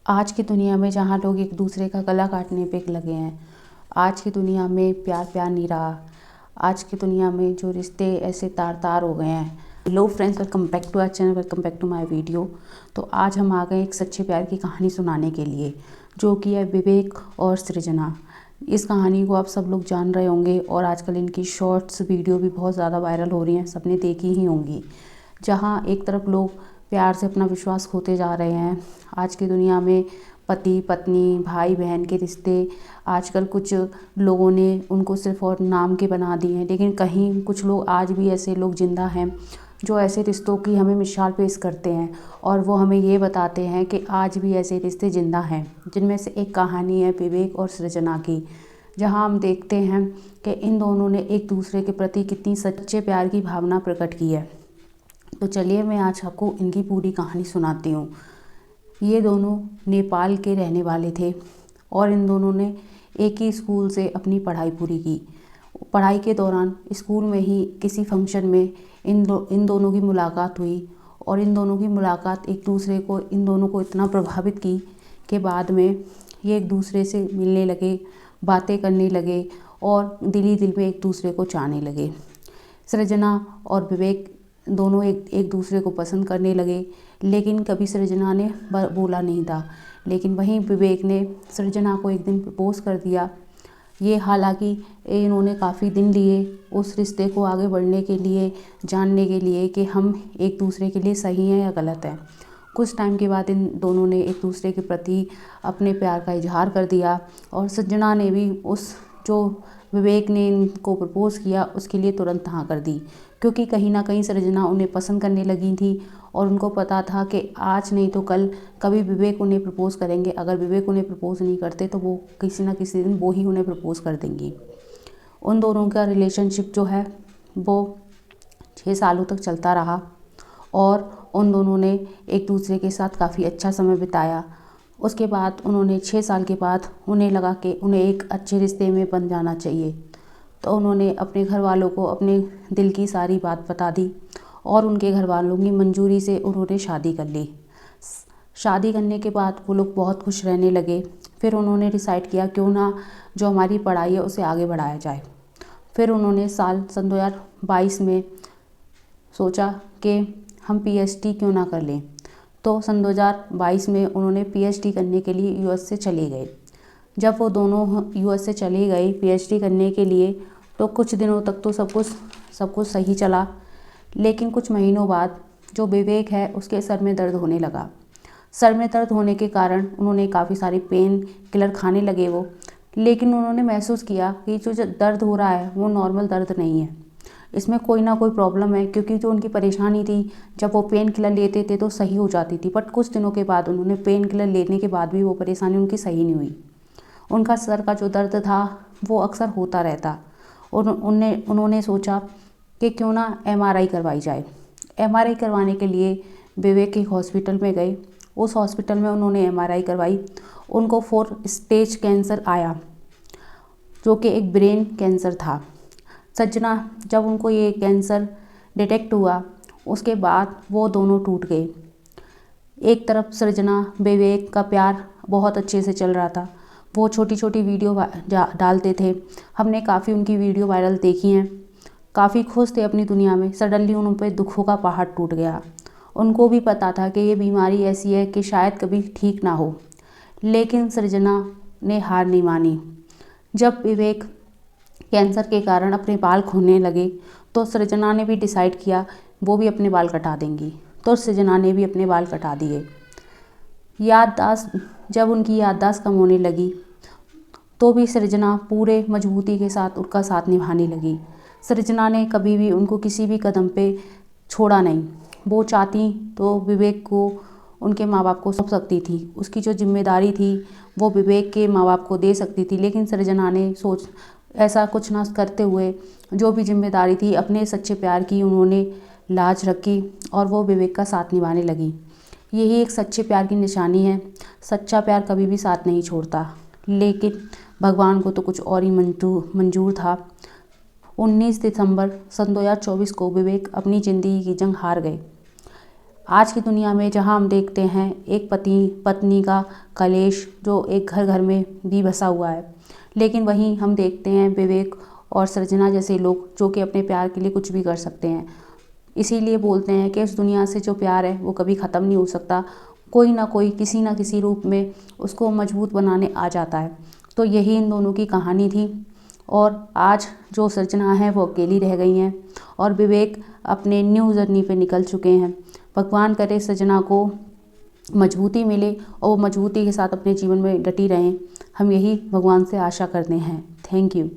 आज की दुनिया में जहाँ लोग एक दूसरे का गला काटने पे लगे हैं, आज की दुनिया में प्यार प्यार नहीं रहा। आज की दुनिया में जो रिश्ते ऐसे तार तार हो गए हैं। Hello friends, welcome back to our channel, welcome back to my video. तो आज हम आ गए एक सच्चे प्यार की कहानी सुनाने के लिए, जो कि है विवेक और सृजना। इस कहानी को आप सब लोग जान रहे होंगे और आजकल इनकी शॉर्ट्स वीडियो भी बहुत ज़्यादा वायरल हो रही हैं, सबने देखी ही होंगी। जहाँ एक तरफ लोग प्यार से अपना विश्वास खोते जा रहे हैं। आज की दुनिया में पति पत्नी भाई बहन के रिश्ते आजकल कुछ लोगों ने उनको सिर्फ और नाम के बना दिए हैं, लेकिन कहीं कुछ लोग आज भी ऐसे लोग ज़िंदा हैं जो ऐसे रिश्तों की हमें मिसाल पेश करते हैं और वो हमें ये बताते हैं कि आज भी ऐसे रिश्ते ज़िंदा हैं। जिनमें से एक कहानी है विवेक और सृजना की, जहाँ हम देखते हैं कि इन दोनों ने एक दूसरे के प्रति कितनी सच्चे प्यार की भावना प्रकट की है। तो चलिए मैं आज आपको इनकी पूरी कहानी सुनाती हूँ। ये दोनों नेपाल के रहने वाले थे और इन दोनों ने एक ही स्कूल से अपनी पढ़ाई पूरी की। पढ़ाई के दौरान स्कूल में ही किसी फंक्शन में इन दोनों की मुलाकात हुई और इन दोनों की मुलाकात इन दोनों को इतना प्रभावित की कि बाद में ये एक दूसरे से मिलने लगे, बातें करने लगे और दिल ही दिल में एक दूसरे को चाहने लगे। सृजना और विवेक दोनों एक दूसरे को पसंद करने लगे, लेकिन कभी सृजना ने बोला नहीं था। लेकिन वहीं विवेक ने सृजना को एक दिन प्रपोज कर दिया। ये हालांकि इन्होंने काफ़ी दिन लिए उस रिश्ते को आगे बढ़ने के लिए, जानने के लिए कि हम एक दूसरे के लिए सही हैं या गलत हैं। कुछ टाइम के बाद इन दोनों ने एक दूसरे के प्रति अपने प्यार का इजहार कर दिया और सृजना ने भी उस जो विवेक ने इनको प्रपोज़ किया उसके लिए तुरंत हाँ कर दी, क्योंकि कहीं ना कहीं सृजना उन्हें पसंद करने लगी थी और उनको पता था कि आज नहीं तो कल कभी विवेक उन्हें प्रपोज़ करेंगे। अगर विवेक उन्हें प्रपोज़ नहीं करते तो वो किसी ना किसी दिन वो ही उन्हें प्रपोज़ कर देंगी। उन दोनों का रिलेशनशिप जो है वो 6 सालों तक चलता रहा और उन दोनों ने एक दूसरे के साथ काफ़ी अच्छा समय बिताया। उसके बाद उन्होंने 6 साल के बाद उन्हें लगा कि उन्हें एक अच्छे रिश्ते में बन जाना चाहिए। तो उन्होंने अपने घर वालों को अपने दिल की सारी बात बता दी और उनके घर वालों की मंजूरी से उन्होंने शादी कर ली। शादी करने के बाद वो लोग बहुत खुश रहने लगे। फिर उन्होंने डिसाइड किया क्यों ना जो हमारी पढ़ाई है उसे आगे बढ़ाया जाए। फिर उन्होंने सन 2022 में सोचा कि हम पीएचडी क्यों ना कर लें। तो सन 2022 में उन्होंने पीएचडी करने के लिए यूएस से चले गए। जब वो दोनों यूएस से चले गए पीएचडी करने के लिए, तो कुछ दिनों तक तो सब कुछ सही चला, लेकिन कुछ महीनों बाद जो विवेक है उसके सर में दर्द होने लगा। सर में दर्द होने के कारण उन्होंने काफ़ी सारी पेन किलर खाने लगे वो, लेकिन उन्होंने महसूस किया कि जो दर्द हो रहा है वो नॉर्मल दर्द नहीं है, इसमें कोई ना कोई प्रॉब्लम है। क्योंकि जो उनकी परेशानी थी, जब वो पेन किलर लेते थे तो सही हो जाती थी, बट कुछ दिनों के बाद उन्होंने पेन किलर लेने के बाद भी वो परेशानी उनकी सही नहीं हुई। उनका सर का जो दर्द था वो अक्सर होता रहता और उन्होंने सोचा कि क्यों ना एमआरआई करवाई जाए। एमआरआई करवाने के लिए विवेक एक हॉस्पिटल में गए। उस हॉस्पिटल में उन्होंने एमआरआई करवाई। उनको 4 स्टेज कैंसर आया, जो कि एक ब्रेन कैंसर था। सृजना जब उनको ये कैंसर डिटेक्ट हुआ उसके बाद वो दोनों टूट गए। एक तरफ सृजना विवेक का प्यार बहुत अच्छे से चल रहा था, वो छोटी छोटी वीडियो डालते थे। हमने काफ़ी उनकी वीडियो वायरल देखी हैं। काफ़ी खुश थे अपनी दुनिया में। सडनली उन पर दुखों का पहाड़ टूट गया। उनको भी पता था कि ये बीमारी ऐसी है कि शायद कभी ठीक ना हो, लेकिन सृजना ने हार नहीं मानी। जब विवेक कैंसर के कारण अपने बाल खोने लगे तो सृजना ने भी डिसाइड किया वो भी अपने बाल कटा देंगी। तो सृजना ने भी अपने बाल कटा दिए। जब उनकी याददाश्त कम होने लगी तो भी सृजना पूरे मजबूती के साथ उनका साथ निभाने लगी। सृजना ने कभी भी उनको किसी भी कदम पे छोड़ा नहीं। वो चाहती तो विवेक को उनके माँ बाप को सौंप सकती थी, उसकी जो जिम्मेदारी थी वो विवेक के माँ बाप को दे सकती थी, लेकिन सृजना ने ऐसा कुछ ना करते हुए जो भी जिम्मेदारी थी अपने सच्चे प्यार की उन्होंने लाज रखी और वो विवेक का साथ निभाने लगी। यही एक सच्चे प्यार की निशानी है। सच्चा प्यार कभी भी साथ नहीं छोड़ता, लेकिन भगवान को तो कुछ और ही मंजूर था। 19 दिसंबर सन 2024 को विवेक अपनी ज़िंदगी की जंग हार गए। आज की दुनिया में जहाँ हम देखते हैं एक पति पत्नी का कलेश जो एक घर घर में भी बसा हुआ है, लेकिन वहीं हम देखते हैं विवेक और सृजना जैसे लोग जो कि अपने प्यार के लिए कुछ भी कर सकते हैं। इसीलिए बोलते हैं कि इस दुनिया से जो प्यार है वो कभी ख़त्म नहीं हो सकता, कोई ना कोई किसी ना किसी रूप में उसको मजबूत बनाने आ जाता है। तो यही इन दोनों की कहानी थी। और आज जो सृजना है वो अकेली रह गई हैं और विवेक अपने न्यू जर्नी पे निकल चुके हैं। भगवान करे सृजना को मजबूती मिले और वो मजबूती के साथ अपने जीवन में डटी रहें, हम यही भगवान से आशा करते हैं। Thank you.